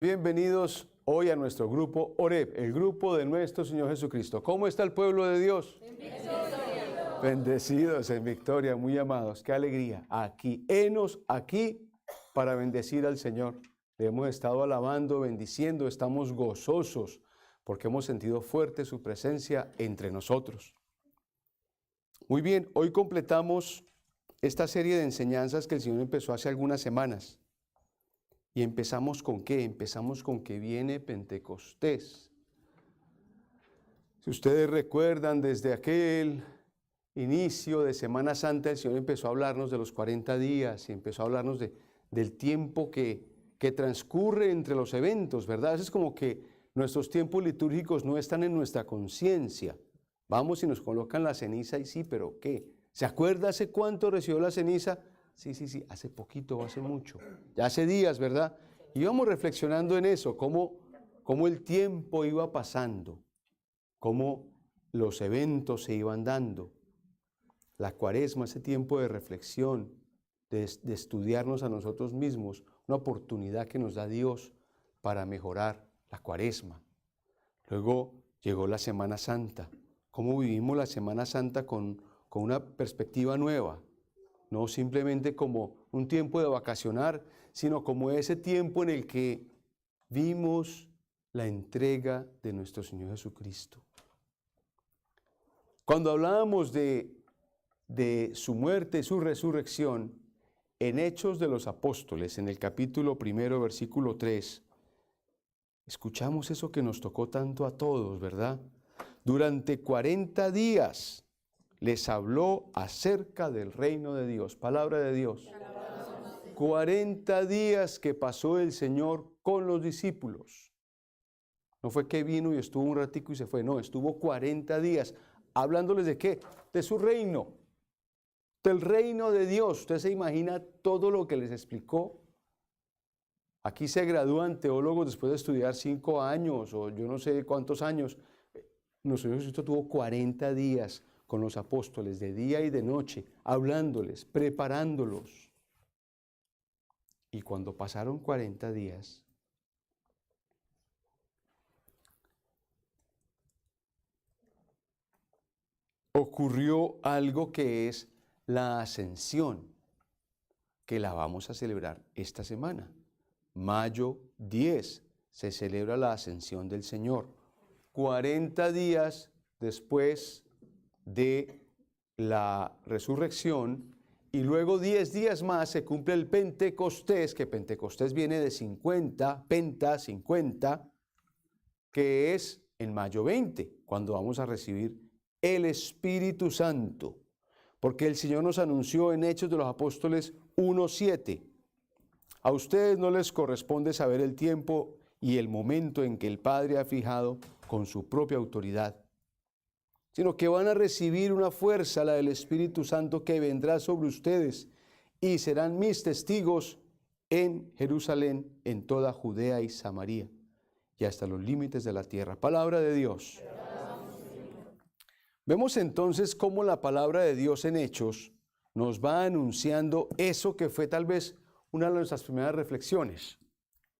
Bienvenidos hoy a nuestro grupo OREP, el grupo de nuestro Señor Jesucristo. ¿Cómo está el pueblo de Dios? Bendecidos en victoria, muy amados. Qué alegría. Aquí, henos aquí para bendecir al Señor. Le hemos estado alabando, bendiciendo, estamos gozosos porque hemos sentido fuerte su presencia entre nosotros. Muy bien, hoy completamos esta serie de enseñanzas que el Señor empezó hace algunas semanas. ¿Y empezamos con qué? Empezamos con que viene Pentecostés. Si ustedes recuerdan, desde aquel inicio de Semana Santa, el Señor empezó a hablarnos de los 40 días y empezó a hablarnos del tiempo que transcurre entre los eventos, ¿verdad? Es como que nuestros tiempos litúrgicos no están en nuestra conciencia. Vamos y nos colocan la ceniza y sí, pero ¿qué? ¿Se acuerda hace cuánto recibió la ceniza? Sí, hace poquito, hace mucho, ya hace días, ¿verdad? Y íbamos reflexionando en eso, cómo el tiempo iba pasando, cómo los eventos se iban dando. La Cuaresma, ese tiempo de reflexión, de estudiarnos a nosotros mismos, una oportunidad que nos da Dios para mejorar la Cuaresma. Luego llegó la Semana Santa, cómo vivimos la Semana Santa con una perspectiva nueva. No simplemente como un tiempo de vacacionar, sino como ese tiempo en el que vimos la entrega de nuestro Señor Jesucristo. Cuando hablábamos de su muerte y su resurrección, en Hechos de los Apóstoles, en el capítulo 1, versículo 3, escuchamos eso que nos tocó tanto a todos, ¿verdad? Durante 40 días les habló acerca del reino de Dios, palabra de Dios. 40 días que pasó el Señor con los discípulos. No fue que vino y estuvo un ratico y se fue, no, estuvo 40 días. ¿Hablándoles de qué? De su reino, del reino de Dios. ¿Usted se imagina todo lo que les explicó? Aquí se gradúan teólogos después de estudiar 5 años o yo no sé cuántos años. Nuestro Señor Jesucristo tuvo 40 días con los apóstoles, de día y de noche, hablándoles, preparándolos. Y cuando pasaron 40 días, ocurrió algo que es la ascensión, que la vamos a celebrar esta semana. Mayo 10 se celebra la ascensión del Señor. 40 días después de la resurrección, y luego 10 días más se cumple el Pentecostés, que Pentecostés viene de 50, penta, 50, que es en mayo 20, cuando vamos a recibir el Espíritu Santo, porque el Señor nos anunció en Hechos de los Apóstoles 1:7, a ustedes no les corresponde saber el tiempo y el momento en que el Padre ha fijado con su propia autoridad, sino que van a recibir una fuerza, la del Espíritu Santo, que vendrá sobre ustedes y serán mis testigos en Jerusalén, en toda Judea y Samaria y hasta los límites de la tierra. Palabra de Dios. Vemos entonces cómo la palabra de Dios en Hechos nos va anunciando eso que fue tal vez una de nuestras primeras reflexiones.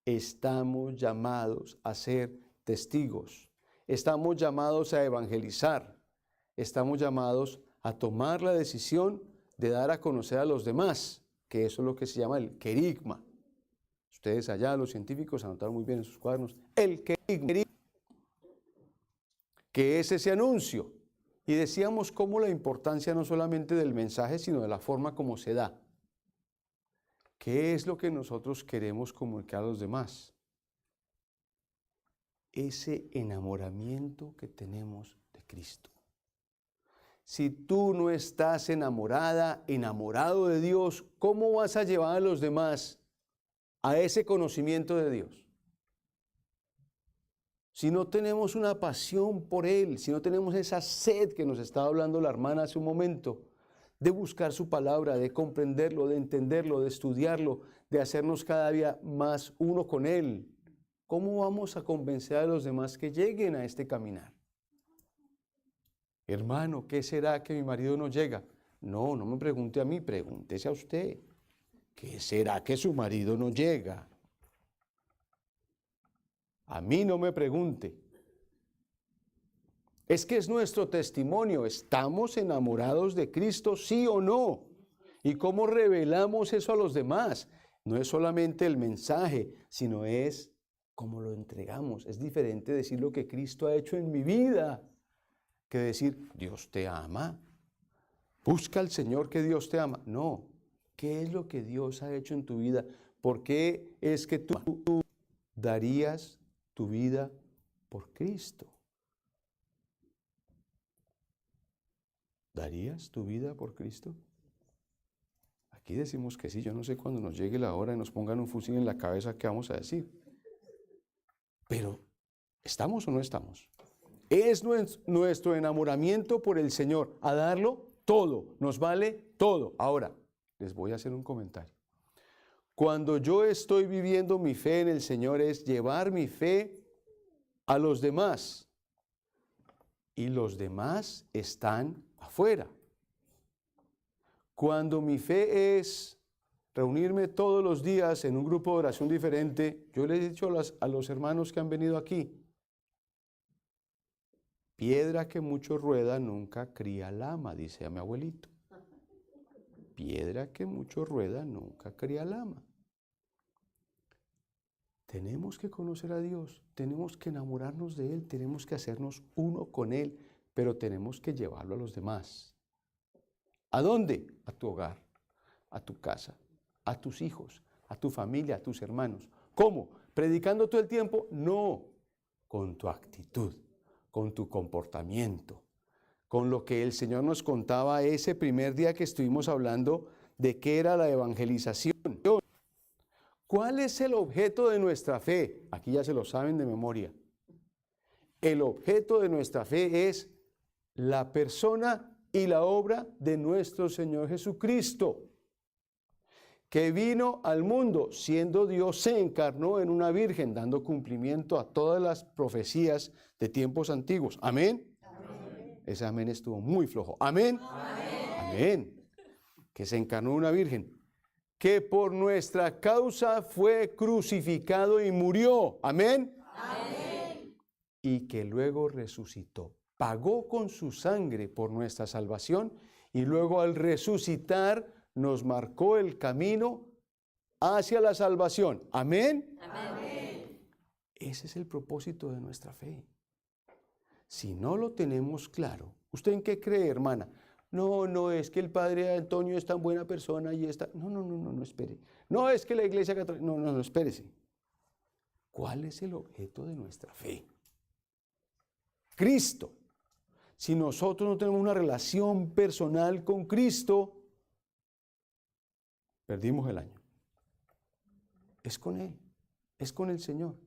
Estamos llamados a ser testigos, estamos llamados a evangelizar, estamos llamados a tomar la decisión de dar a conocer a los demás, que eso es lo que se llama el querigma. Ustedes allá, los científicos, anotaron muy bien en sus cuadernos, el querigma, que es ese anuncio. Y decíamos cómo la importancia no solamente del mensaje, sino de la forma como se da. ¿Qué es lo que nosotros queremos comunicar a los demás? Ese enamoramiento que tenemos de Cristo. Si tú no estás enamorada, enamorado de Dios, ¿cómo vas a llevar a los demás a ese conocimiento de Dios? Si no tenemos una pasión por Él, si no tenemos esa sed que nos estaba hablando la hermana hace un momento, de buscar su palabra, de comprenderlo, de entenderlo, de estudiarlo, de hacernos cada día más uno con Él, ¿cómo vamos a convencer a los demás que lleguen a este caminar? Hermano, ¿qué será que mi marido no llega? No, no me pregunte a mí, pregúntese a usted. ¿Qué será que su marido no llega? A mí no me pregunte. Es que es nuestro testimonio. ¿Estamos enamorados de Cristo, sí o no? ¿Y cómo revelamos eso a los demás? No es solamente el mensaje, sino es cómo lo entregamos. Es diferente decir lo que Cristo ha hecho en mi vida que decir, Dios te ama. Busca al Señor que Dios te ama. No, ¿qué es lo que Dios ha hecho en tu vida? ¿Por qué es que tú darías tu vida por Cristo? ¿Darías tu vida por Cristo? Aquí decimos que sí. Yo no sé cuando nos llegue la hora y nos pongan un fusil en la cabeza qué vamos a decir. Pero, ¿estamos o no estamos? Es nuestro enamoramiento por el Señor, a darlo todo, nos vale todo. Ahora, les voy a hacer un comentario. Cuando yo estoy viviendo mi fe en el Señor es llevar mi fe a los demás. Y los demás están afuera. Cuando mi fe es reunirme todos los días en un grupo de oración diferente, yo les he dicho a los hermanos que han venido aquí, piedra que mucho rueda nunca cría lama, dice a mi abuelito. Piedra que mucho rueda nunca cría lama. Tenemos que conocer a Dios, tenemos que enamorarnos de Él, tenemos que hacernos uno con Él, pero tenemos que llevarlo a los demás. ¿A dónde? A tu hogar, a tu casa, a tus hijos, a tu familia, a tus hermanos. ¿Cómo? ¿Predicando todo el tiempo? No, con tu actitud, con tu comportamiento, con lo que el Señor nos contaba ese primer día que estuvimos hablando de qué era la evangelización. ¿Cuál es el objeto de nuestra fe? Aquí ya se lo saben de memoria. El objeto de nuestra fe es la persona y la obra de nuestro Señor Jesucristo, que vino al mundo siendo Dios, se encarnó en una virgen, dando cumplimiento a todas las profecías de tiempos antiguos. ¿Amén? Amén. Ese amén estuvo muy flojo. ¿Amén? Amén. Amén. Que se encarnó en una virgen, que por nuestra causa fue crucificado y murió. ¿Amén? Amén. Y que luego resucitó. Pagó con su sangre por nuestra salvación y luego al resucitar nos marcó el camino hacia la salvación. ¿Amén? Amén. Ese es el propósito de nuestra fe. Si no lo tenemos claro, ¿usted en qué cree, hermana? No, es que el padre Antonio es tan buena persona y está... No, espere. No, es que la iglesia católica... No, espérese. ¿Cuál es el objeto de nuestra fe? Cristo. Si nosotros no tenemos una relación personal con Cristo, perdimos el año. Es con Él, es con el Señor.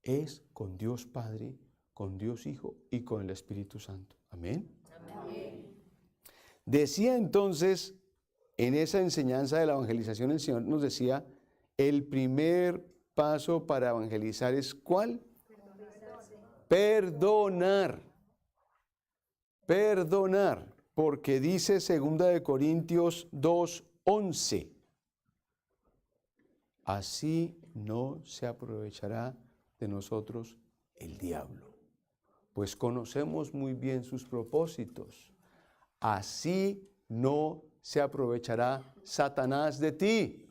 Es con Dios Padre, con Dios Hijo y con el Espíritu Santo. Amén. Amén. Decía entonces, en esa enseñanza de la evangelización, el Señor nos decía, el primer paso para evangelizar es ¿cuál? Perdonar. Perdonar, porque dice 2 Corintios 2:11, así no se aprovechará de nosotros el diablo, pues conocemos muy bien sus propósitos. Así no se aprovechará Satanás de ti.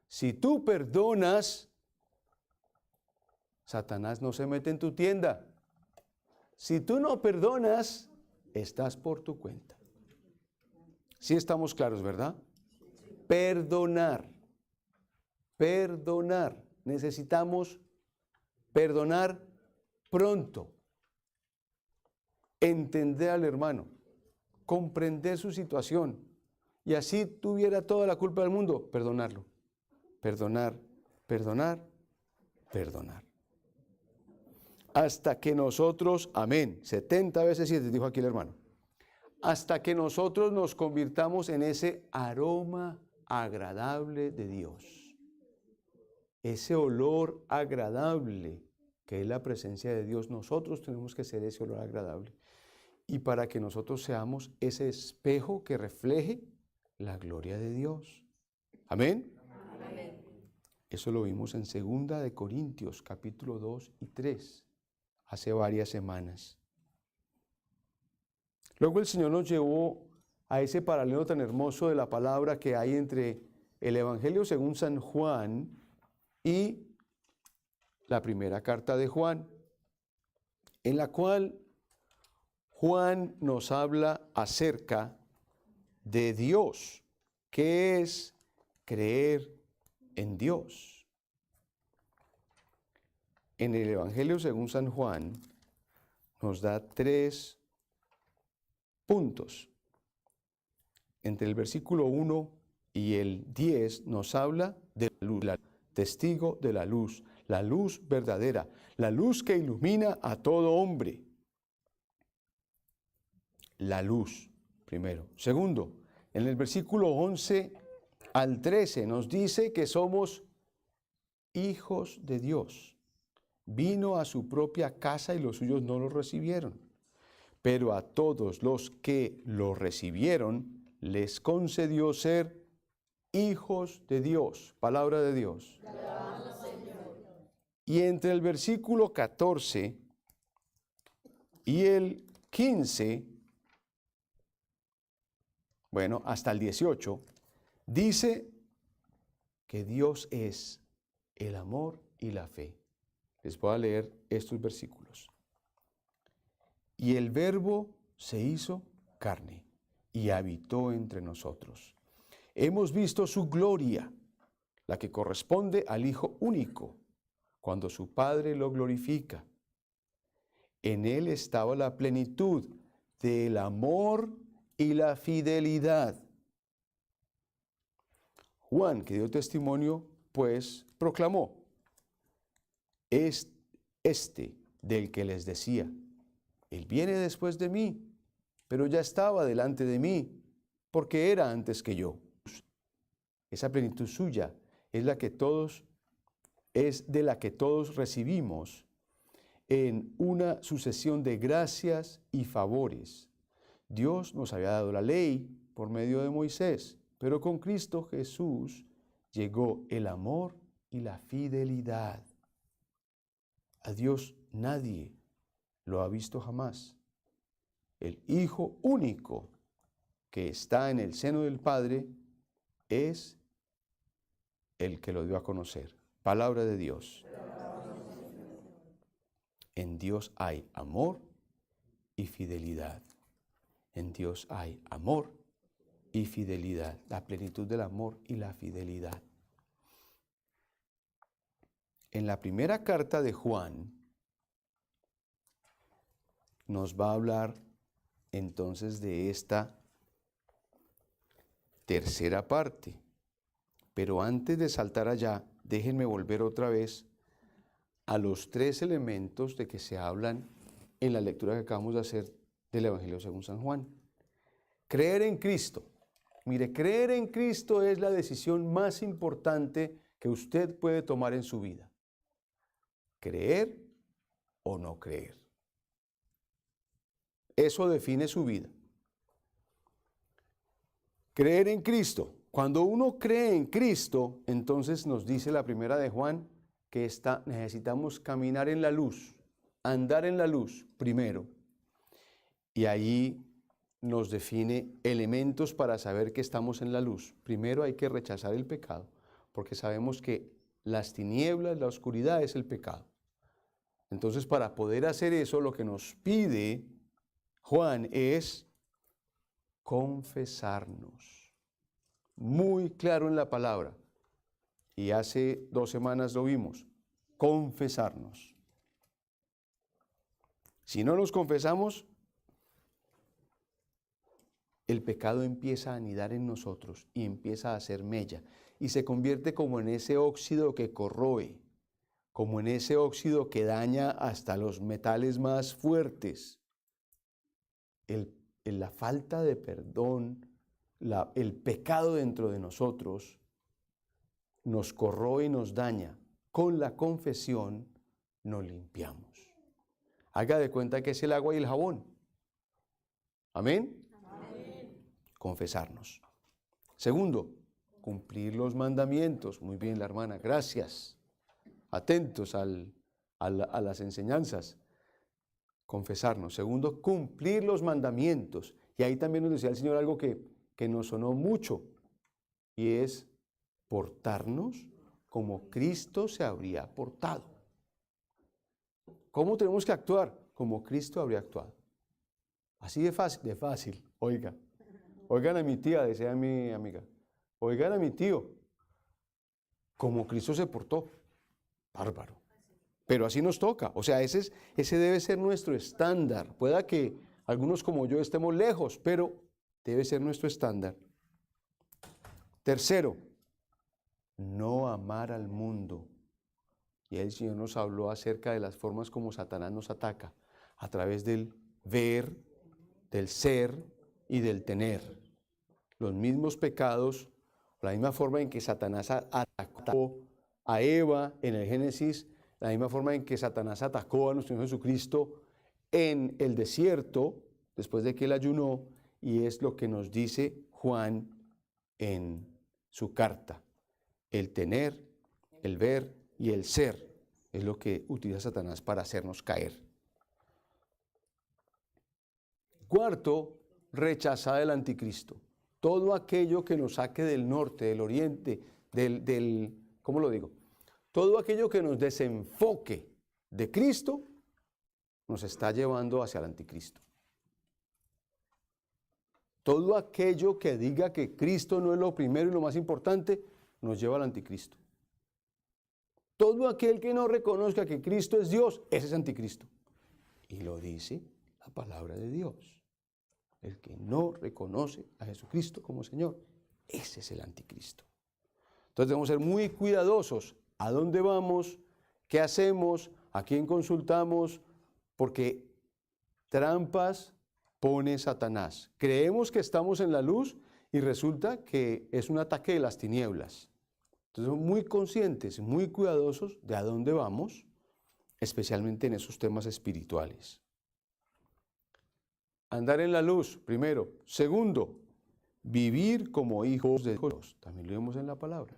Si tú perdonas, Satanás no se mete en tu tienda. Si tú no perdonas, estás por tu cuenta. Sí estamos claros, ¿verdad? Perdonar. Perdonar. Necesitamos perdonar pronto. Entender al hermano. Comprender su situación. Y así tuviera toda la culpa del mundo, perdonarlo. Perdonar, perdonar, perdonar. Hasta que nosotros, amén, 70 veces 7, dijo aquí el hermano, hasta que nosotros nos convirtamos en ese aroma agradable de Dios, ese olor agradable que es la presencia de Dios. Nosotros tenemos que ser ese olor agradable, y para que nosotros seamos ese espejo que refleje la gloria de Dios. Amén. Amén. Eso lo vimos en 2 de Corintios, capítulo 2 y 3, hace varias semanas. Luego el Señor nos llevó a ese paralelo tan hermoso de la palabra que hay entre el Evangelio según San Juan y la primera carta de Juan, en la cual Juan nos habla acerca de Dios, que es creer en Dios. En el Evangelio según San Juan nos da 3 puntos. Entre el versículo 1 y el 10 nos habla de la luz, testigo de la luz verdadera, la luz que ilumina a todo hombre. La luz, primero. Segundo, en el versículo 11 al 13 nos dice que somos hijos de Dios. Vino a su propia casa y los suyos no lo recibieron. Pero a todos los que lo recibieron, les concedió ser hijos de Dios. Palabra de Dios. Y entre el versículo 14 y el 15, bueno, hasta el 18, dice que Dios es el amor y la fe. Les voy a leer estos versículos. Y el Verbo se hizo carne y habitó entre nosotros. Hemos visto su gloria, la que corresponde al Hijo único, cuando su Padre lo glorifica. En él estaba la plenitud del amor y la fidelidad. Juan, que dio testimonio, pues proclamó: es este del que les decía, él viene después de mí, pero ya estaba delante de mí, porque era antes que yo. Esa plenitud suya es de la que todos recibimos en una sucesión de gracias y favores. Dios nos había dado la ley por medio de Moisés, pero con Cristo Jesús llegó el amor y la fidelidad. A Dios nadie lo ha visto jamás. El Hijo único que está en el seno del Padre es el que lo dio a conocer. Palabra de Dios. En Dios hay amor y fidelidad. En Dios hay amor y fidelidad, la plenitud del amor y la fidelidad. En la primera carta de Juan nos va a hablar entonces de esta tercera parte. Pero antes de saltar allá, déjenme volver otra vez a los 3 elementos de que se hablan en la lectura que acabamos de hacer del Evangelio según San Juan. Creer en Cristo. Mire, creer en Cristo es la decisión más importante que usted puede tomar en su vida. Creer o no creer. Eso define su vida. Creer en Cristo. Cuando uno cree en Cristo, entonces nos dice la primera de Juan que necesitamos caminar en la luz, andar en la luz primero. Y ahí nos define elementos para saber que estamos en la luz. Primero hay que rechazar el pecado, porque sabemos que las tinieblas, la oscuridad es el pecado. Entonces, para poder hacer eso, lo que nos pide Juan es confesarnos. Muy claro en la palabra. Y hace 2 semanas lo vimos. Confesarnos. Si no nos confesamos, el pecado empieza a anidar en nosotros y empieza a hacer mella. Y se convierte como en ese óxido que corroe, como en ese óxido que daña hasta los metales más fuertes. La falta de perdón, el pecado dentro de nosotros nos corroe y nos daña. Con la confesión nos limpiamos. Haga de cuenta que es el agua y el jabón. ¿Amén? Amén. Confesarnos. Segundo, cumplir los mandamientos. Muy bien, la hermana, gracias. Atentos a las enseñanzas. Confesarnos. Segundo, cumplir los mandamientos. Y ahí también nos decía el Señor algo que nos sonó mucho, y es portarnos como Cristo se habría portado. ¿Cómo tenemos que actuar? Como Cristo habría actuado. Así de fácil, oiga. Oigan a mi tía, decía mi amiga. Oigan a mi tío. Como Cristo se portó. Bárbaro. Pero así nos toca. O sea, ese debe ser nuestro estándar. Pueda que algunos como yo estemos lejos, pero debe ser nuestro estándar. Tercero, no amar al mundo. Y el Señor nos habló acerca de las formas como Satanás nos ataca, a través del ver, del ser y del tener. Los mismos pecados, la misma forma en que Satanás atacó a Eva en el Génesis, la misma forma en que Satanás atacó a nuestro Señor Jesucristo en el desierto, después de que él ayunó, y es lo que nos dice Juan en su carta. El tener, el ver y el ser es lo que utiliza Satanás para hacernos caer. Cuarto, rechazar el anticristo. Todo aquello que nos saque del norte, del oriente, ¿cómo lo digo? Todo aquello que nos desenfoque de Cristo nos está llevando hacia el anticristo. Todo aquello que diga que Cristo no es lo primero y lo más importante nos lleva al anticristo. Todo aquel que no reconozca que Cristo es Dios, ese es anticristo. Y lo dice la palabra de Dios. El que no reconoce a Jesucristo como Señor, ese es el anticristo. Entonces debemos ser muy cuidadosos a dónde vamos, qué hacemos, a quién consultamos, porque trampas pone Satanás. Creemos que estamos en la luz y resulta que es un ataque de las tinieblas. Entonces somos muy conscientes, muy cuidadosos de a dónde vamos, especialmente en esos temas espirituales. Andar en la luz, primero. Segundo, vivir como hijos de Dios. También lo vemos en la palabra.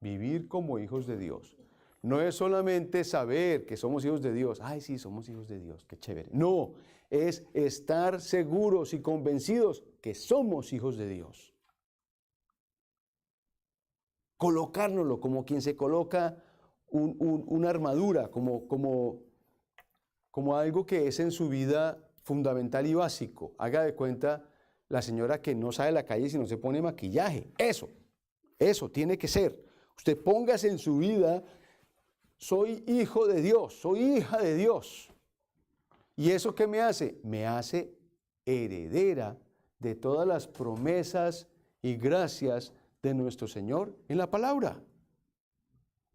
Vivir como hijos de Dios. No es solamente saber que somos hijos de Dios. Ay, sí, somos hijos de Dios, qué chévere. No, es estar seguros y convencidos que somos hijos de Dios. Colocárnoslo como quien se coloca una armadura, como algo que es en su vida fundamental y básico. Haga de cuenta la señora que no sale a la calle si no se pone maquillaje. Eso tiene que ser. Usted póngase en su vida, soy hijo de Dios, soy hija de Dios. ¿Y eso qué me hace? Me hace heredera de todas las promesas y gracias de nuestro Señor en la palabra.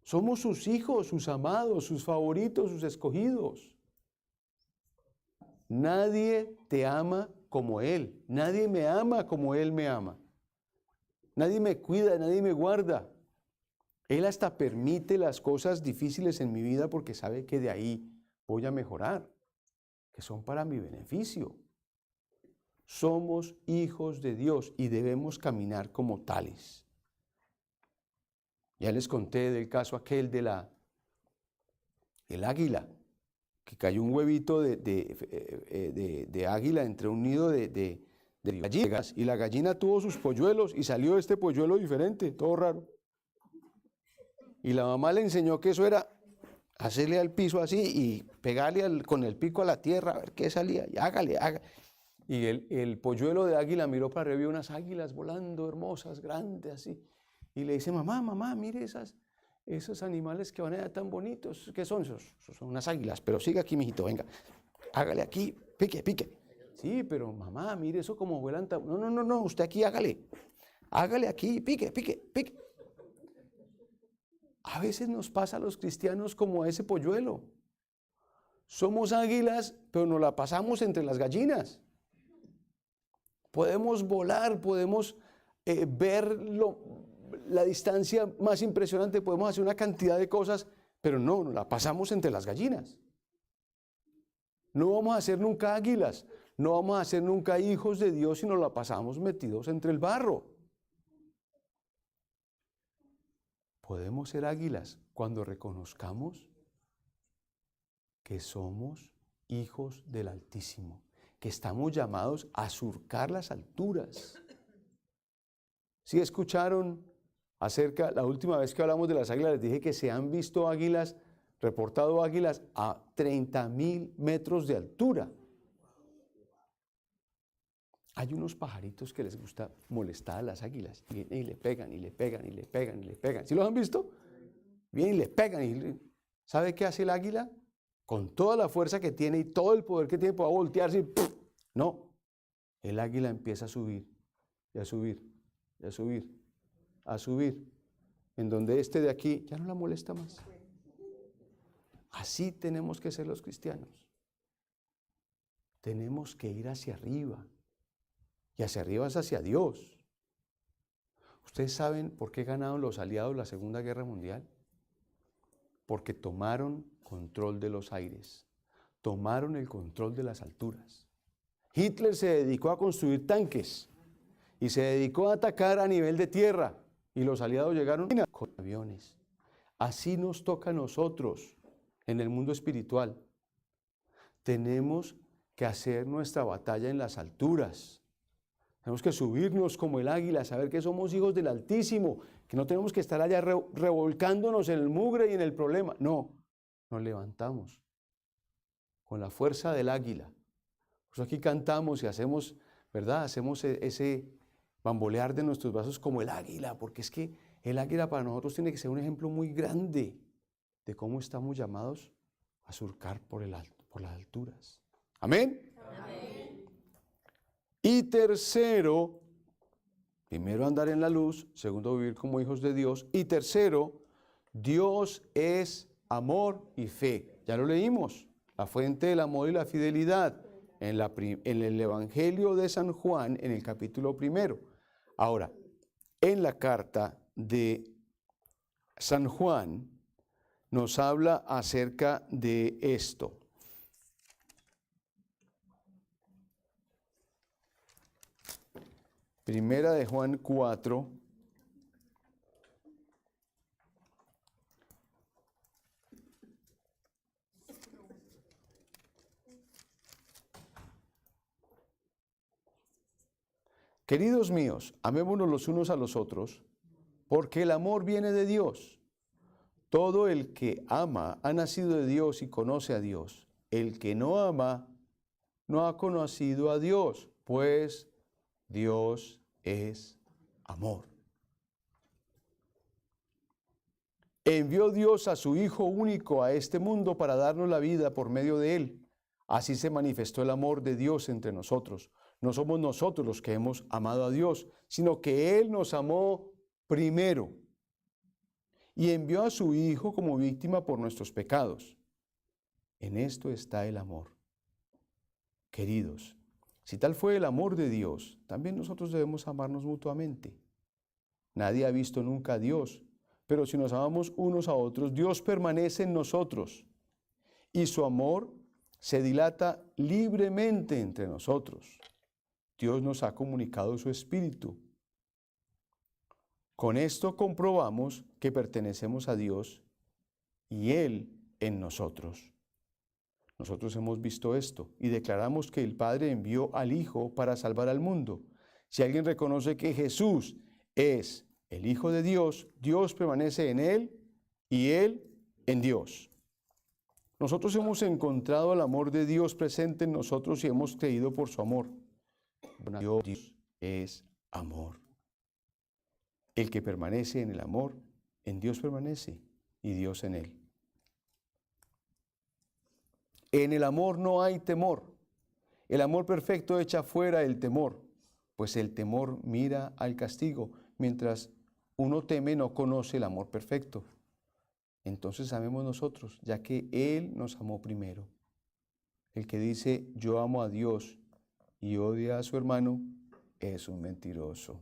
Somos sus hijos, sus amados, sus favoritos, sus escogidos. Nadie te ama como Él. Nadie me ama como Él me ama. Nadie me cuida, nadie me guarda. Él hasta permite las cosas difíciles en mi vida porque sabe que de ahí voy a mejorar, que son para mi beneficio. Somos hijos de Dios y debemos caminar como tales. Ya les conté del caso aquel del águila, que cayó un huevito de águila entre un nido de gallinas, y la gallina tuvo sus polluelos y salió este polluelo diferente, todo raro. Y la mamá le enseñó que eso era hacerle al piso así y pegarle con el pico a la tierra a ver qué salía, y hágale. Y el polluelo de águila miró para arriba y vio unas águilas volando hermosas, grandes así. Y le dice, mamá, mire esos animales que van allá tan bonitos. ¿Qué son esos? Son unas águilas, pero siga aquí, mijito, venga. Hágale aquí, pique. Sí, pero mamá, mire eso como vuelan tan... No, usted aquí hágale. Hágale aquí, pique. A veces nos pasa a los cristianos como a ese polluelo. Somos águilas, pero nos la pasamos entre las gallinas. Podemos volar, podemos ver la distancia más impresionante, podemos hacer una cantidad de cosas, pero no, nos la pasamos entre las gallinas. No vamos a ser nunca águilas, no vamos a ser nunca hijos de Dios si nos la pasamos metidos entre el barro. podemos ser águilas cuando reconozcamos que somos hijos del Altísimo, que estamos llamados a surcar las alturas. ¿Sí escucharon acerca, la última vez que hablamos de las águilas, les dije que se han visto águilas, reportado águilas a 30.000 metros de altura? Hay unos pajaritos que les gusta molestar a las águilas y le pegan, y le pegan, y le pegan, y le pegan. ¿Sí los han visto? Vienen y le pegan. ¿Sabe qué hace el águila? Con toda la fuerza que tiene y todo el poder que tiene para voltearse y ¡pum! No, el águila empieza a subir, y a subir, y a subir, a subir. En donde este de aquí ya no la molesta más. Así tenemos que ser los cristianos. Tenemos que ir hacia arriba. Y hacia arriba es hacia Dios. ¿Ustedes saben por qué ganaron los aliados la Segunda Guerra Mundial? Porque tomaron control de los aires, tomaron el control de las alturas. Hitler se dedicó a construir tanques y se dedicó a atacar a nivel de tierra, y los aliados llegaron con aviones. Así nos toca a nosotros en el mundo espiritual. Tenemos que hacer nuestra batalla en las alturas. Tenemos que subirnos como el águila, saber que somos hijos del Altísimo, que no tenemos que estar allá revolcándonos en el mugre y en el problema. No, nos levantamos con la fuerza del águila. Por eso aquí cantamos y hacemos, ¿verdad? Hacemos ese bambolear de nuestros brazos como el águila, porque es que el águila para nosotros tiene que ser un ejemplo muy grande de cómo estamos llamados a surcar por las alturas. ¿Amén? Amén. Y tercero, primero andar en la luz, segundo vivir como hijos de Dios, y tercero, Dios es amor y fe. Ya lo leímos, la fuente del amor y la fidelidad, en el Evangelio de San Juan, en el capítulo 1. Ahora, en la carta de San Juan, nos habla acerca de esto. Primera de Juan 4. Queridos míos, amémonos los unos a los otros, porque el amor viene de Dios. Todo el que ama ha nacido de Dios y conoce a Dios. El que no ama no ha conocido a Dios, pues Dios es amor. Envió Dios a su Hijo único a este mundo para darnos la vida por medio de Él. Así se manifestó el amor de Dios entre nosotros. No somos nosotros los que hemos amado a Dios, sino que Él nos amó primero y envió a su Hijo como víctima por nuestros pecados. En esto está el amor. Queridos, si tal fue el amor de Dios, también nosotros debemos amarnos mutuamente. Nadie ha visto nunca a Dios, pero si nos amamos unos a otros, Dios permanece en nosotros y su amor se dilata libremente entre nosotros. Dios nos ha comunicado su Espíritu. Con esto comprobamos que pertenecemos a Dios y Él en nosotros. Nosotros hemos visto esto y declaramos que el Padre envió al Hijo para salvar al mundo. Si alguien reconoce que Jesús es el Hijo de Dios, Dios permanece en Él y Él en Dios. Nosotros hemos encontrado el amor de Dios presente en nosotros y hemos creído por su amor. Dios es amor. El que permanece en el amor, en Dios permanece y Dios en él. En el amor no hay temor. El amor perfecto echa fuera el temor, pues el temor mira al castigo, mientras uno teme no conoce el amor perfecto. Entonces amemos nosotros, ya que Él nos amó primero. El que dice, yo amo a Dios y odia a su hermano, es un mentiroso.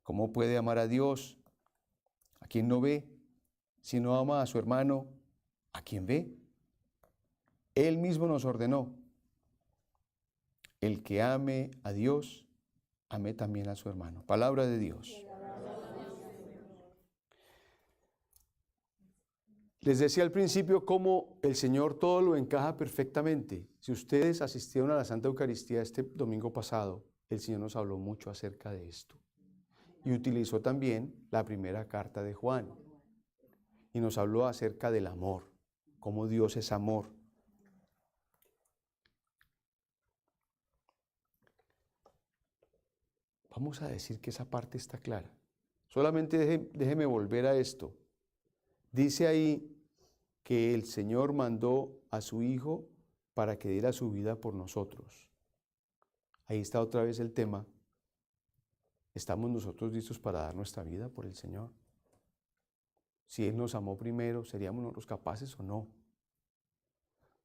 ¿Cómo puede amar a Dios a quien no ve? Si no ama a su hermano, ¿a quien ve? Él mismo nos ordenó, el que ame a Dios, ame también a su hermano. Palabra de Dios. Les decía al principio cómo el Señor todo lo encaja perfectamente. Si ustedes asistieron a la Santa Eucaristía este domingo pasado, el Señor nos habló mucho acerca de esto. Y utilizó también la primera carta de Juan. Y nos habló acerca del amor, cómo Dios es amor. Vamos a decir que esa parte está clara. Solamente déjeme volver a esto. Dice ahí que el Señor mandó a su Hijo para que diera su vida por nosotros. Ahí está otra vez el tema. ¿Estamos nosotros listos para dar nuestra vida por el Señor? Si Él nos amó primero, ¿seríamos nosotros capaces o no?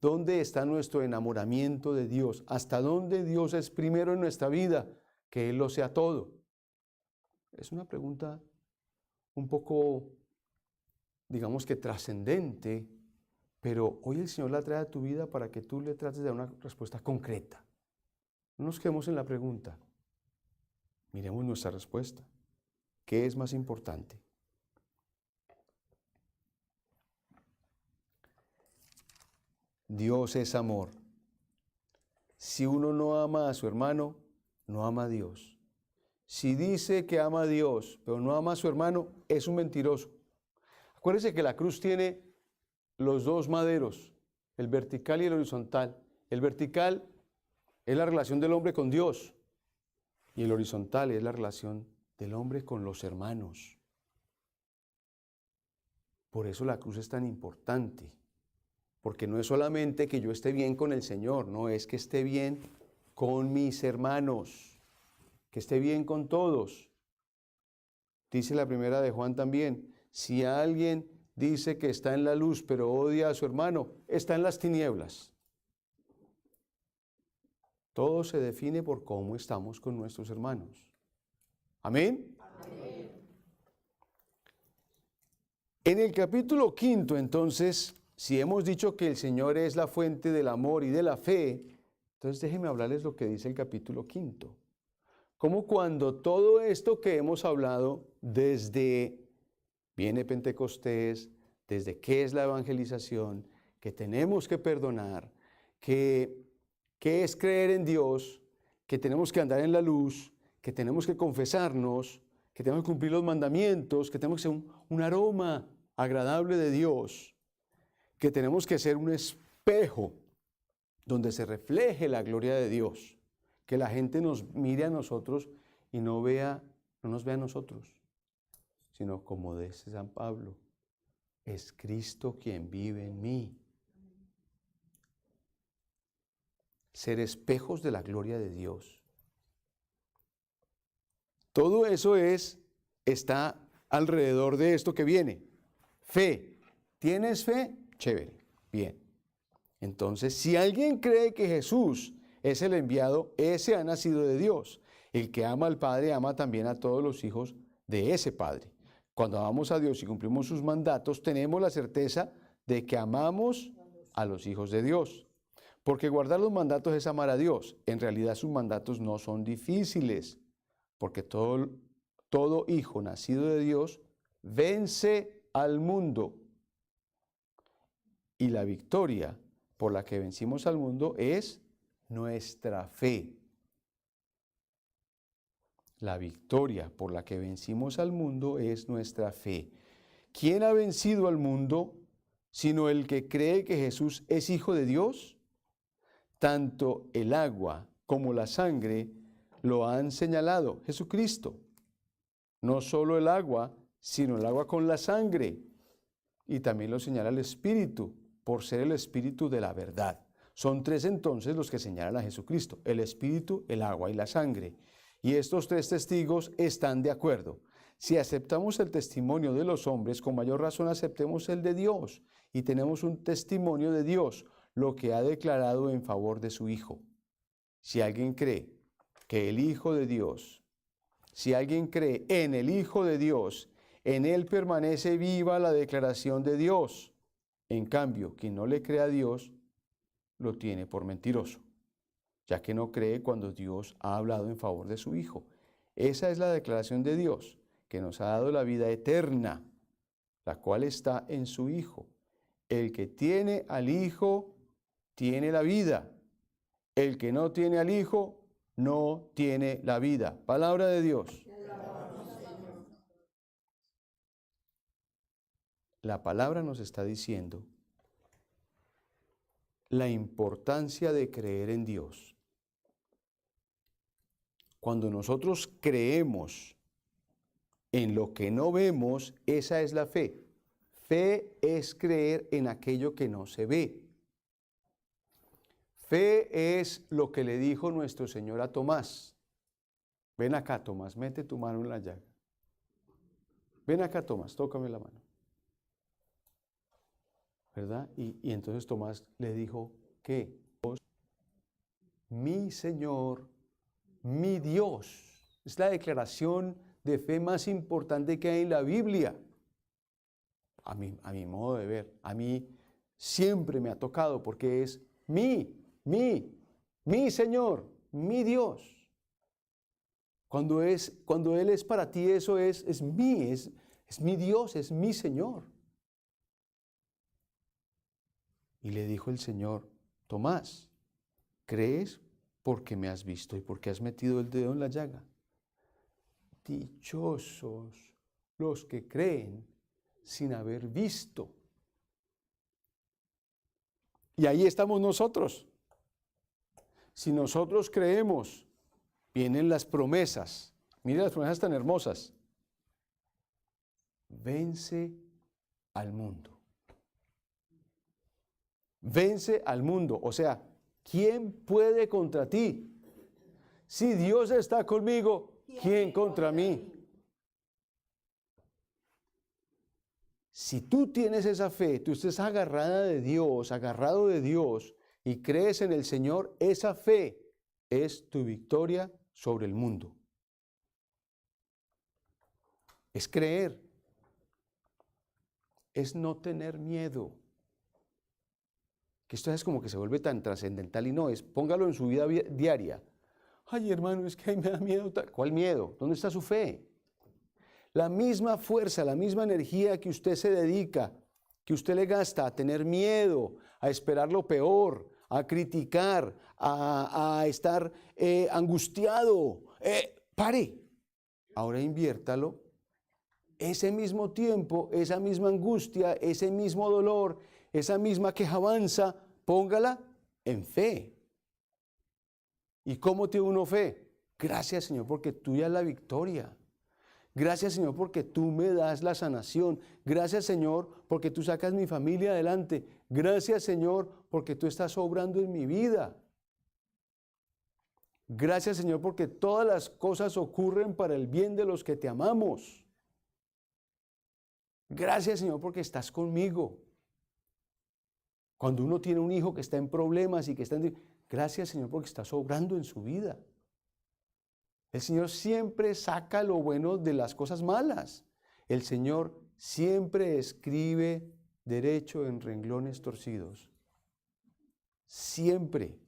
¿Dónde está nuestro enamoramiento de Dios? ¿Hasta dónde Dios es primero en nuestra vida? Que Él lo sea todo. Es una pregunta un poco, digamos que trascendente, pero hoy el Señor la trae a tu vida para que tú le trates de dar una respuesta concreta. No nos quedemos en la pregunta. Miremos nuestra respuesta. ¿Qué es más importante? Dios es amor. Si uno no ama a su hermano, no ama a Dios. Si dice que ama a Dios, pero no ama a su hermano, es un mentiroso. Acuérdense que la cruz tiene los dos maderos, el vertical y el horizontal. El vertical es la relación del hombre con Dios y el horizontal es la relación del hombre con los hermanos. Por eso la cruz es tan importante, porque no es solamente que yo esté bien con el Señor, no, es que esté bien con mis hermanos, que esté bien con todos. Dice la primera de Juan también, si alguien dice que está en la luz, pero odia a su hermano, está en las tinieblas. Todo se define por cómo estamos con nuestros hermanos. ¿Amén? Amén. En el capítulo 5, entonces, si hemos dicho que el Señor es la fuente del amor y de la fe, entonces déjenme hablarles lo que dice el capítulo 5. Como cuando todo esto que hemos hablado desde viene Pentecostés, desde qué es la evangelización, que tenemos que perdonar, que es creer en Dios, que tenemos que andar en la luz, que tenemos que confesarnos, que tenemos que cumplir los mandamientos, que tenemos que ser un aroma agradable de Dios, que tenemos que ser un espejo donde se refleje la gloria de Dios, que la gente nos mire a nosotros y no nos vea a nosotros, sino como dice San Pablo, es Cristo quien vive en mí. Ser espejos de la gloria de Dios. Todo eso está alrededor de esto que viene. Fe. ¿Tienes fe? Chévere. Bien. Entonces, si alguien cree que Jesús es el enviado, ese ha nacido de Dios. El que ama al Padre ama también a todos los hijos de ese Padre. Cuando amamos a Dios y cumplimos sus mandatos, tenemos la certeza de que amamos a los hijos de Dios. Porque guardar los mandatos es amar a Dios. En realidad sus mandatos no son difíciles, porque todo hijo nacido de Dios vence al mundo. Y la victoria por la que vencimos al mundo es nuestra fe. La victoria por la que vencimos al mundo es nuestra fe. ¿Quién ha vencido al mundo sino el que cree que Jesús es Hijo de Dios? Tanto el agua como la sangre lo han señalado. Jesucristo. No solo el agua, sino el agua con la sangre. Y también lo señala el Espíritu, por ser el Espíritu de la verdad. Son tres entonces los que señalan a Jesucristo, el Espíritu, el agua y la sangre. Y estos tres testigos están de acuerdo. Si aceptamos el testimonio de los hombres, con mayor razón aceptemos el de Dios. Y tenemos un testimonio de Dios, lo que ha declarado en favor de su Hijo. Si alguien cree que el Hijo de Dios, si alguien cree en el Hijo de Dios, en él permanece viva la declaración de Dios. En cambio, quien no le cree a Dios, lo tiene por mentiroso, ya que no cree cuando Dios ha hablado en favor de su Hijo. Esa es la declaración de Dios, que nos ha dado la vida eterna, la cual está en su Hijo. El que tiene al Hijo tiene la vida. El que no tiene al Hijo no tiene la vida. Palabra de Dios. La palabra nos está diciendo la importancia de creer en Dios. Cuando nosotros creemos en lo que no vemos, esa es la fe. Fe es creer en aquello que no se ve. Fe es lo que le dijo nuestro Señor a Tomás. Ven acá, Tomás, mete tu mano en la llaga. Ven acá, Tomás, tócame la mano. ¿Verdad? Y entonces Tomás le dijo, ¿qué? Mi Señor, mi Dios. Es la declaración de fe más importante que hay en la Biblia. A mi modo de ver, a mí siempre me ha tocado porque es mi Señor, mi Dios. Cuando Él es para ti, eso es mi Dios, es mi Señor. Y le dijo el Señor, Tomás, ¿crees porque me has visto y porque has metido el dedo en la llaga? Dichosos los que creen sin haber visto. Y ahí estamos nosotros. Si nosotros creemos, vienen las promesas. Mira las promesas tan hermosas. Vence al mundo. Vence al mundo. O sea, ¿quién puede contra ti? Si Dios está conmigo, ¿quién contra mí? Si tú tienes esa fe, tú estás agarrada de Dios, agarrado de Dios y crees en el Señor, esa fe es tu victoria sobre el mundo. Es creer. Es no tener miedo. Que esto es como que se vuelve tan trascendental y no es, póngalo en su vida diaria. Ay, hermano, es que ahí me da miedo. ¿Cuál miedo? ¿Dónde está su fe? La misma fuerza, la misma energía que usted se dedica, que usted le gasta a tener miedo, a esperar lo peor, a criticar, a estar angustiado. Pare. Ahora inviértalo. Ese mismo tiempo, esa misma angustia, ese mismo dolor, esa misma quejanza, póngala en fe. ¿Y cómo tiene uno fe? Gracias, Señor, porque tuya es la victoria. Gracias, Señor, porque tú me das la sanación. Gracias, Señor, porque tú sacas mi familia adelante. Gracias, Señor, porque tú estás obrando en mi vida. Gracias, Señor, porque todas las cosas ocurren para el bien de los que te amamos. Gracias, Señor, porque estás conmigo. Cuando uno tiene un hijo que está en problemas y que está en... Gracias, Señor, porque estás obrando en su vida. El Señor siempre saca lo bueno de las cosas malas. El Señor siempre escribe derecho en renglones torcidos. Siempre.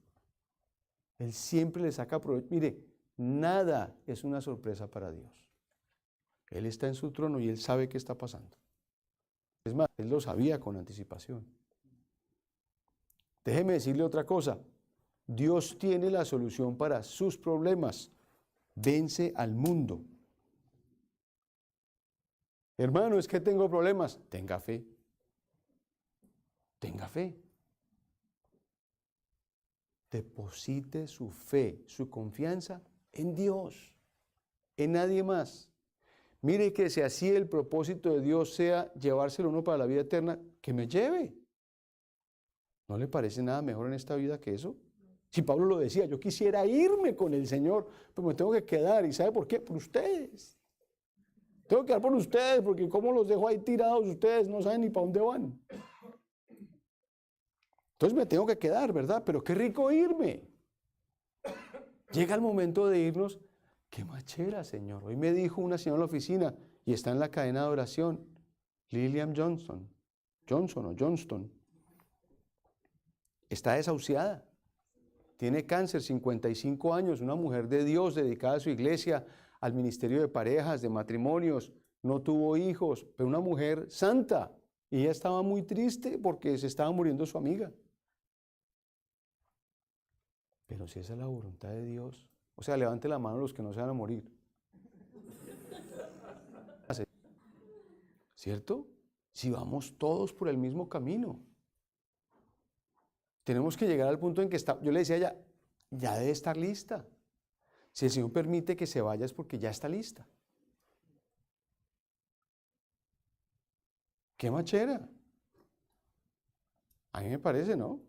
Él siempre le saca provecho. Mire, nada es una sorpresa para Dios. Él está en su trono y Él sabe qué está pasando. Es más, Él lo sabía con anticipación. Déjeme decirle otra cosa. Dios tiene la solución para sus problemas. Vence al mundo. Hermano, es que tengo problemas. Tenga fe. Tenga fe. Deposite su fe, su confianza en Dios, en nadie más. Mire que si así el propósito de Dios sea llevárselo uno para la vida eterna, que me lleve. ¿No le parece nada mejor en esta vida que eso? Si Pablo lo decía, yo quisiera irme con el Señor, pero me tengo que quedar. ¿Y sabe por qué? Por ustedes. Tengo que quedar por ustedes, porque como los dejo ahí tirados, ustedes no saben ni para dónde van. Entonces me tengo que quedar, ¿verdad? Pero qué rico irme. Llega el momento de irnos. Qué machera, Señor. Hoy me dijo una señora en la oficina, y está en la cadena de oración, Lillian Johnston, está desahuciada. Tiene cáncer, 55 años, una mujer de Dios dedicada a su iglesia, al ministerio de parejas, de matrimonios, no tuvo hijos, pero una mujer santa. Y ella estaba muy triste porque se estaba muriendo su amiga. Pero si esa es la voluntad de Dios, o sea, levante la mano los que no se van a morir. ¿Cierto? Si vamos todos por el mismo camino. Tenemos que llegar al punto en que yo le decía a ella, ya debe estar lista. Si el Señor permite que se vaya es porque ya está lista. ¡Qué machera! A mí me parece, ¿no?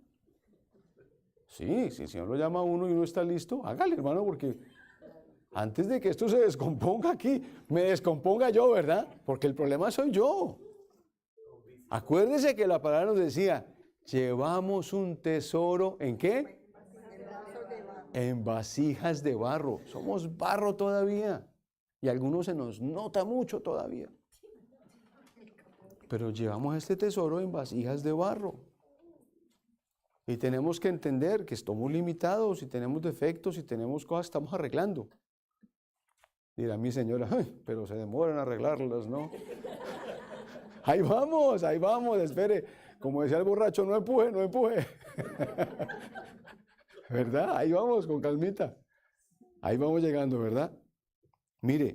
Sí, si el Señor lo llama a uno y uno está listo, hágale, hermano, porque antes de que esto se descomponga aquí, me descomponga yo, ¿verdad? Porque el problema soy yo. Acuérdese que la palabra nos decía, llevamos un tesoro, ¿en qué? En vasijas de barro. Somos barro todavía. Y a algunos se nos nota mucho todavía. Pero llevamos este tesoro en vasijas de barro. Y tenemos que entender que estamos limitados y tenemos defectos y tenemos cosas que estamos arreglando. Dirá mi señora, ay, pero se demoran a arreglarlas, ¿no? Ahí vamos, espere. Como decía el borracho, no empuje, no empuje. ¿Verdad? Ahí vamos, con calmita. Ahí vamos llegando, ¿verdad? Mire,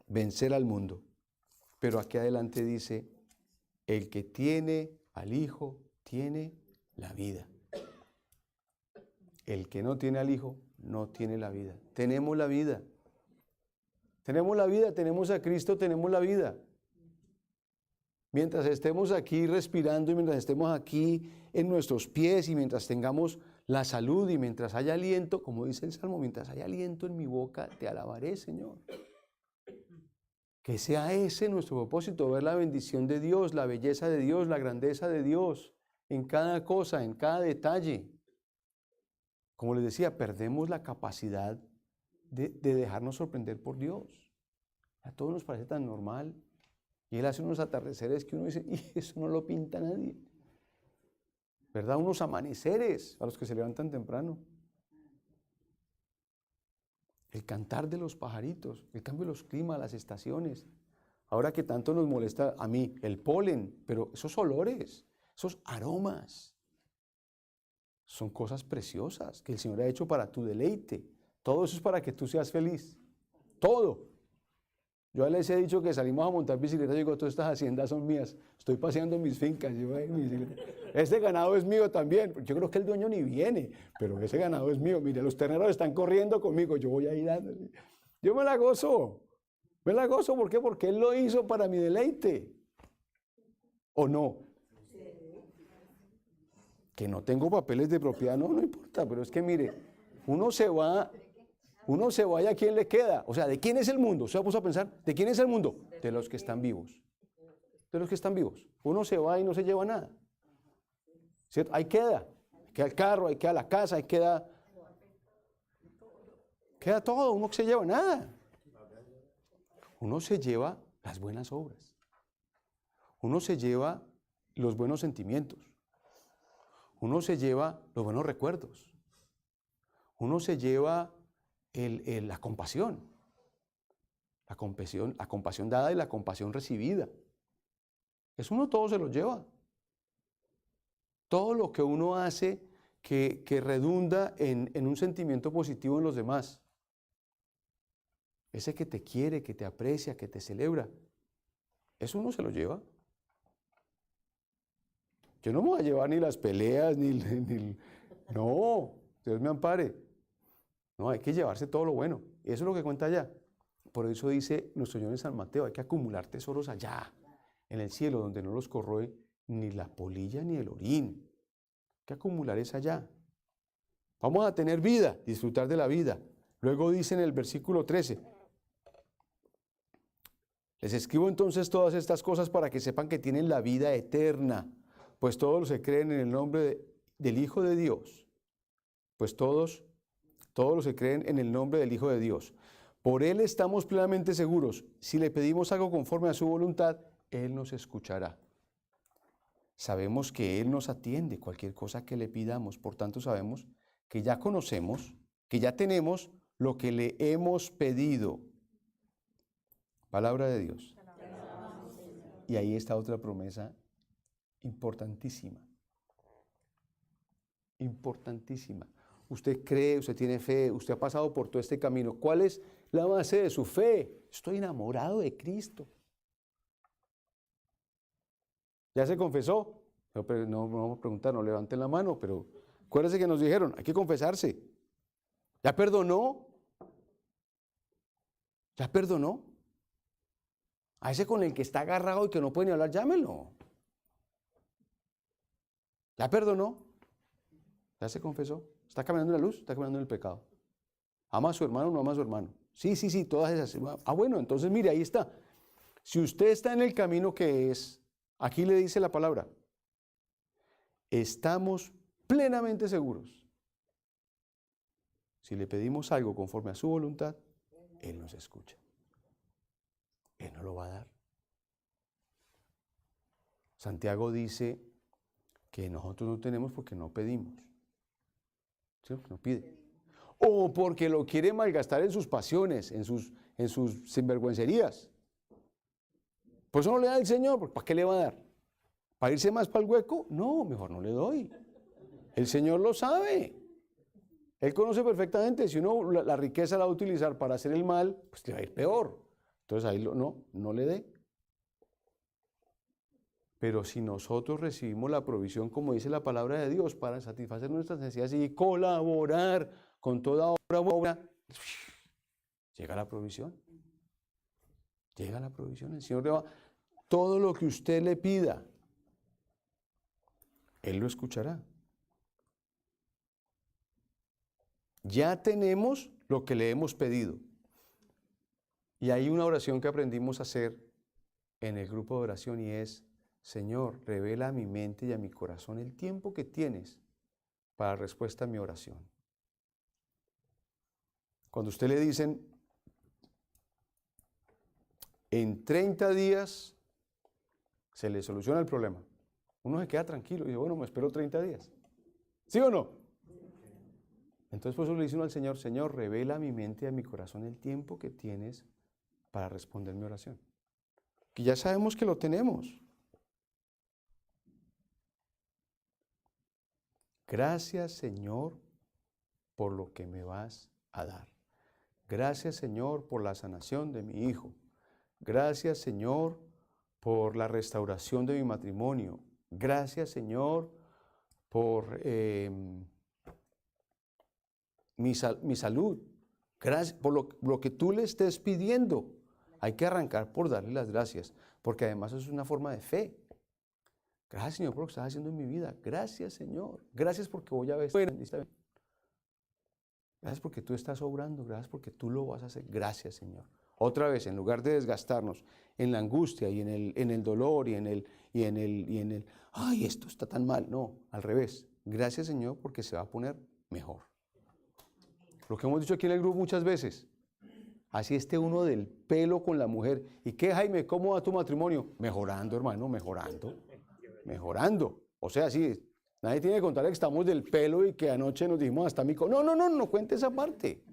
vencer al mundo. Pero aquí adelante dice, el que tiene al Hijo, tiene la vida. El que no tiene al Hijo, no tiene la vida. Tenemos la vida. Tenemos la vida, tenemos a Cristo, tenemos la vida. Mientras estemos aquí respirando y mientras estemos aquí en nuestros pies y mientras tengamos la salud y mientras haya aliento, como dice el Salmo, mientras haya aliento en mi boca, te alabaré, Señor. Que sea ese nuestro propósito, ver la bendición de Dios, la belleza de Dios, la grandeza de Dios en cada cosa, en cada detalle. Como les decía, perdemos la capacidad de dejarnos sorprender por Dios. A todos nos parece tan normal. Y Él hace unos atardeceres que uno dice, y eso no lo pinta nadie. ¿Verdad? Unos amaneceres a los que se levantan temprano. El cantar de los pajaritos, el cambio de los climas, las estaciones. Ahora que tanto nos molesta a mí el polen, pero esos olores, esos aromas, son cosas preciosas que el Señor ha hecho para tu deleite. Todo eso es para que tú seas feliz. Todo. Yo les he dicho que salimos a montar bicicleta y digo, todas estas haciendas son mías. Estoy paseando en mis fincas. Este ganado es mío también. Yo creo que el dueño ni viene, pero ese ganado es mío. Mire, los terneros están corriendo conmigo. Yo voy ahí dándole. Yo me la gozo. Me la gozo, ¿por qué? Porque Él lo hizo para mi deleite. ¿O no? Que no tengo papeles de propiedad, no importa. Pero es que mire, uno se va y ¿a quién le queda? O sea, ¿de quién es el mundo? ¿Se puso a pensar? ¿De quién es el mundo? De los que están vivos. De los que están vivos. Uno se va y no se lleva nada. ¿Cierto? Ahí queda. Queda el carro, ahí queda la casa, ahí queda todo. Uno se lleva nada. Uno se lleva las buenas obras. Uno se lleva los buenos sentimientos. Uno se lleva los buenos recuerdos. Uno se lleva la compasión dada y la compasión recibida. Eso uno todo se lo lleva. Todo lo que uno hace que redunda en un sentimiento positivo en los demás. Ese que te quiere, que te aprecia, que te celebra. Eso uno se lo lleva. Yo no me voy a llevar ni las peleas, no, Dios me ampare. No, hay que llevarse todo lo bueno. Eso es lo que cuenta allá. Por eso dice nuestro Señor en San Mateo, hay que acumular tesoros allá, en el cielo, donde no los corroe ni la polilla ni el orín. Hay que acumular es allá. Vamos a tener vida, disfrutar de la vida. Luego dice en el versículo 13, les escribo entonces todas estas cosas para que sepan que tienen la vida eterna, pues todos los que creen en el nombre del Hijo de Dios, pues todos los que creen en el nombre del Hijo de Dios. Por Él estamos plenamente seguros. Si le pedimos algo conforme a su voluntad, Él nos escuchará. Sabemos que Él nos atiende cualquier cosa que le pidamos. Por tanto, sabemos que ya conocemos, que ya tenemos lo que le hemos pedido. Palabra de Dios. Y ahí está otra promesa importantísima. Importantísima. Usted cree, usted tiene fe, usted ha pasado por todo este camino. ¿Cuál es la base de su fe? Estoy enamorado de Cristo. ¿Ya se confesó? No vamos a preguntar, no levanten la mano, pero acuérdense que nos dijeron, hay que confesarse. ¿Ya perdonó? ¿Ya perdonó? A ese con el que está agarrado y que no puede ni hablar, llámelo. ¿Ya perdonó? ¿Ya se confesó? ¿Está caminando en la luz? ¿Está caminando en el pecado? ¿Ama a su hermano o no ama a su hermano? Sí, todas esas. Bueno, entonces mire, ahí está. Si usted está en el camino que es, aquí le dice la palabra, estamos plenamente seguros. Si le pedimos algo conforme a su voluntad, Él nos escucha. Él nos lo va a dar. Santiago dice que nosotros no tenemos porque no pedimos. ¿Sí? No pide. O porque lo quiere malgastar en sus pasiones, en sus sinvergüencerías. Por eso no le da el Señor, porque ¿para qué le va a dar? ¿Para irse más para el hueco? No, mejor no le doy. El Señor lo sabe. Él conoce perfectamente, si uno la riqueza la va a utilizar para hacer el mal, pues le va a ir peor. Entonces ahí no le dé. Pero si nosotros recibimos la provisión, como dice la palabra de Dios, para satisfacer nuestras necesidades y colaborar con toda obra buena, llega la provisión. Llega la provisión. El Señor le va, todo lo que usted le pida, Él lo escuchará. Ya tenemos lo que le hemos pedido. Y hay una oración que aprendimos a hacer en el grupo de oración y es, Señor, revela a mi mente y a mi corazón el tiempo que tienes para respuesta a mi oración. Cuando usted le dicen, en 30 días se le soluciona el problema, uno se queda tranquilo y dice, bueno, me espero 30 días. ¿Sí o no? Entonces por eso le dice uno al Señor, Señor, revela a mi mente y a mi corazón el tiempo que tienes para responder mi oración. Que ya sabemos que lo tenemos. Gracias, Señor, por lo que me vas a dar. Gracias, Señor, por la sanación de mi hijo. Gracias, Señor, por la restauración de mi matrimonio. Gracias, Señor, por mi salud. Gracias por lo que tú le estés pidiendo. Hay que arrancar por darle las gracias, porque además eso es una forma de fe. Gracias, Señor, por lo que estás haciendo en mi vida. Gracias, Señor. Gracias porque voy a ver. Gracias porque tú estás obrando. Gracias porque tú lo vas a hacer. Gracias, Señor. Otra vez, en lugar de desgastarnos en la angustia y en el dolor y en el, ay, esto está tan mal. No, al revés. Gracias, Señor, porque se va a poner mejor. Lo que hemos dicho aquí en el grupo muchas veces. Así esté uno del pelo con la mujer. ¿Y qué, Jaime? ¿Cómo va tu matrimonio? Mejorando, hermano, mejorando. Mejorando. O sea, sí, nadie tiene que contarle que estamos del pelo y que anoche nos dijimos hasta mico. No cuente esa parte.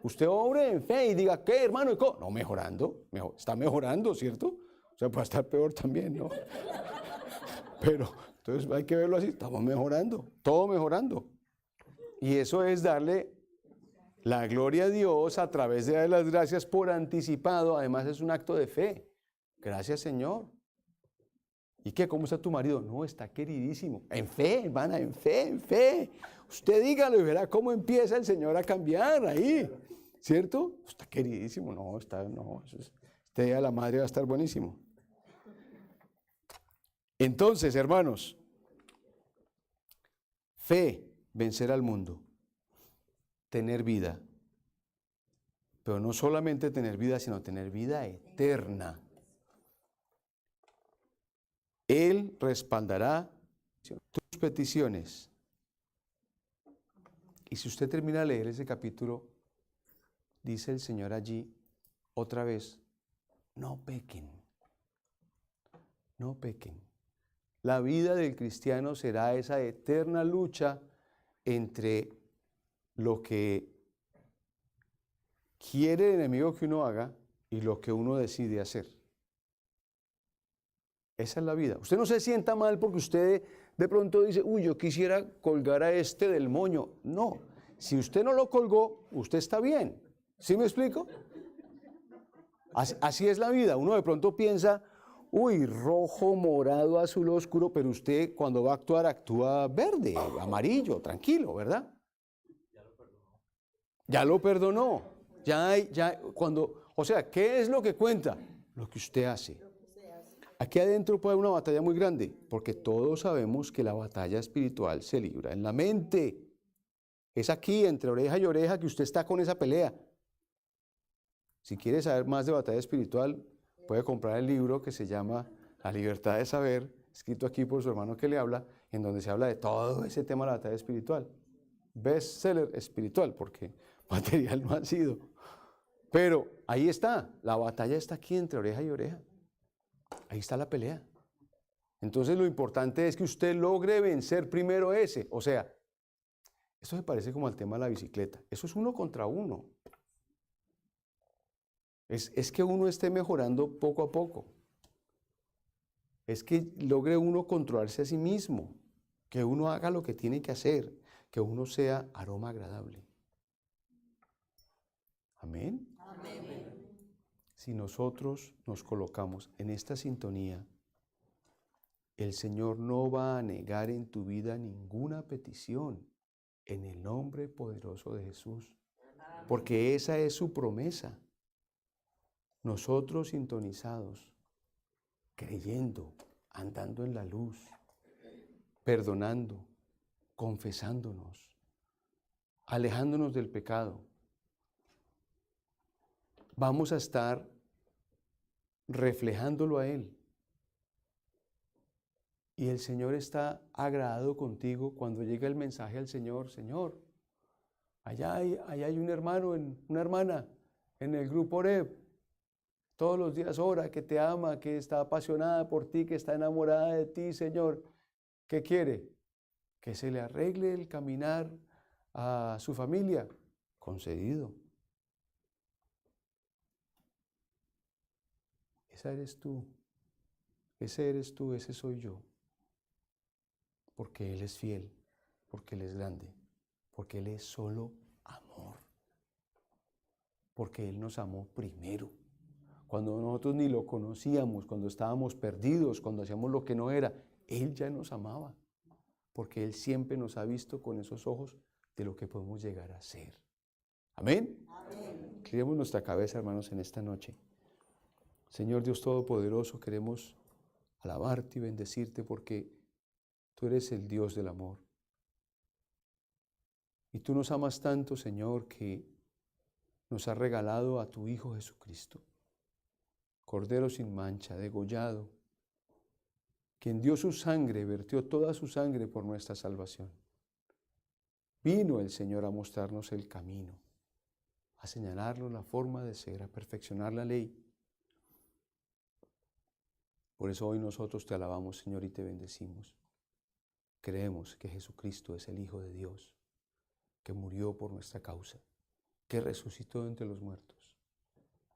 Usted obre en fe y diga, ¿qué, hermano? No, mejorando. Está mejorando, ¿cierto? O sea, puede estar peor también, ¿no? Pero, entonces hay que verlo así. Estamos mejorando, todo mejorando. Y eso es darle la gloria a Dios a través de darle las gracias por anticipado. Además es un acto de fe. Gracias, Señor. ¿Y qué? ¿Cómo está tu marido? No, está queridísimo. En fe, hermana, en fe, en fe. Usted dígalo y verá cómo empieza el Señor a cambiar ahí. ¿Cierto? Está queridísimo. Este día la madre va a estar buenísimo. Entonces, hermanos, fe, vencer al mundo. Tener vida. Pero no solamente tener vida, sino tener vida eterna. Él respaldará tus peticiones. Y si usted termina de leer ese capítulo, dice el Señor allí, otra vez, no pequen. No pequen. La vida del cristiano será esa eterna lucha entre lo que quiere el enemigo que uno haga y lo que uno decide hacer. Esa es la vida. Usted no se sienta mal porque usted de pronto dice, uy, yo quisiera colgar a este del moño. No, si usted no lo colgó, usted está bien. ¿Sí me explico? Así es la vida. Uno de pronto piensa, uy, rojo, morado, azul oscuro, pero usted cuando va a actuar actúa verde, amarillo, tranquilo, ¿verdad? Ya lo perdonó. O sea, ¿qué es lo que cuenta? Lo que usted hace. Aquí adentro puede haber una batalla muy grande, porque todos sabemos que la batalla espiritual se libra en la mente. Es aquí, entre oreja y oreja, que usted está con esa pelea. Si quiere saber más de batalla espiritual, puede comprar el libro que se llama La libertad de saber, escrito aquí por su hermano que le habla, en donde se habla de todo ese tema de la batalla espiritual. Bestseller espiritual, porque material no ha sido. Pero ahí está, la batalla está aquí entre oreja y oreja. Ahí está la pelea. Entonces lo importante es que usted logre vencer primero ese. O sea, esto se parece como al tema de la bicicleta. Eso es uno contra uno. Es que uno esté mejorando poco a poco. Es que logre uno controlarse a sí mismo. Que uno haga lo que tiene que hacer. Que uno sea aroma agradable. Amén. Amén. Si nosotros nos colocamos en esta sintonía, el Señor no va a negar en tu vida ninguna petición en el nombre poderoso de Jesús, porque esa es su promesa. Nosotros sintonizados, creyendo, andando en la luz, perdonando, confesándonos, alejándonos del pecado, vamos a estar reflejándolo a Él. Y el Señor está agradado contigo cuando llega el mensaje al Señor. Señor, allá hay un hermano, una hermana en el grupo Oreb. Todos los días ora, que te ama, que está apasionada por ti, que está enamorada de ti, Señor. ¿Qué quiere? Que se le arregle el caminar a su familia. Concedido. Esa eres tú. Ese eres tú, ese soy yo. Porque Él es fiel, porque Él es grande, porque Él es solo amor. Porque Él nos amó primero. Cuando nosotros ni lo conocíamos, cuando estábamos perdidos, cuando hacíamos lo que no era, Él ya nos amaba. Porque Él siempre nos ha visto con esos ojos de lo que podemos llegar a ser. ¿Amén? Amén. Inclinemos nuestra cabeza, hermanos, en esta noche. Señor Dios Todopoderoso, queremos alabarte y bendecirte porque tú eres el Dios del amor. Y tú nos amas tanto, Señor, que nos has regalado a tu Hijo Jesucristo, Cordero sin mancha, degollado, quien dio su sangre, vertió toda su sangre por nuestra salvación. Vino el Señor a mostrarnos el camino, a señalarnos la forma de ser, a perfeccionar la ley. Por eso hoy nosotros te alabamos, Señor, y te bendecimos. Creemos que Jesucristo es el Hijo de Dios, que murió por nuestra causa, que resucitó de entre los muertos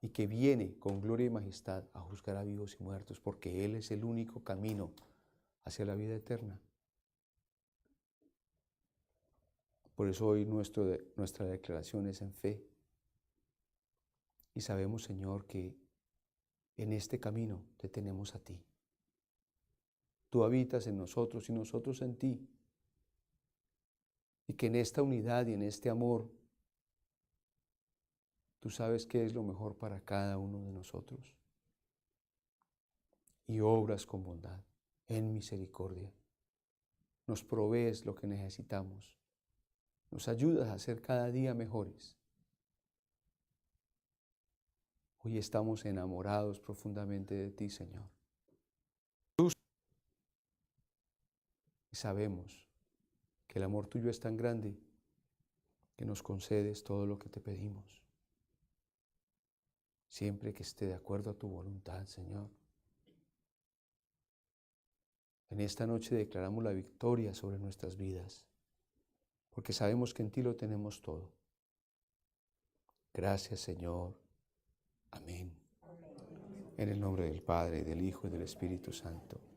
y que viene con gloria y majestad a juzgar a vivos y muertos, porque Él es el único camino hacia la vida eterna. Por eso hoy nuestra declaración es en fe. Y sabemos, Señor, que en este camino te tenemos a ti. Tú habitas en nosotros y nosotros en ti. Y que en esta unidad y en este amor, tú sabes qué es lo mejor para cada uno de nosotros. Y obras con bondad, en misericordia. Nos provees lo que necesitamos. Nos ayudas a ser cada día mejores. Hoy estamos enamorados profundamente de ti, Señor. Y sabemos que el amor tuyo es tan grande que nos concedes todo lo que te pedimos. Siempre que esté de acuerdo a tu voluntad, Señor. En esta noche declaramos la victoria sobre nuestras vidas, porque sabemos que en ti lo tenemos todo. Gracias, Señor. Amén. En el nombre del Padre, y del Hijo, y del Espíritu Santo.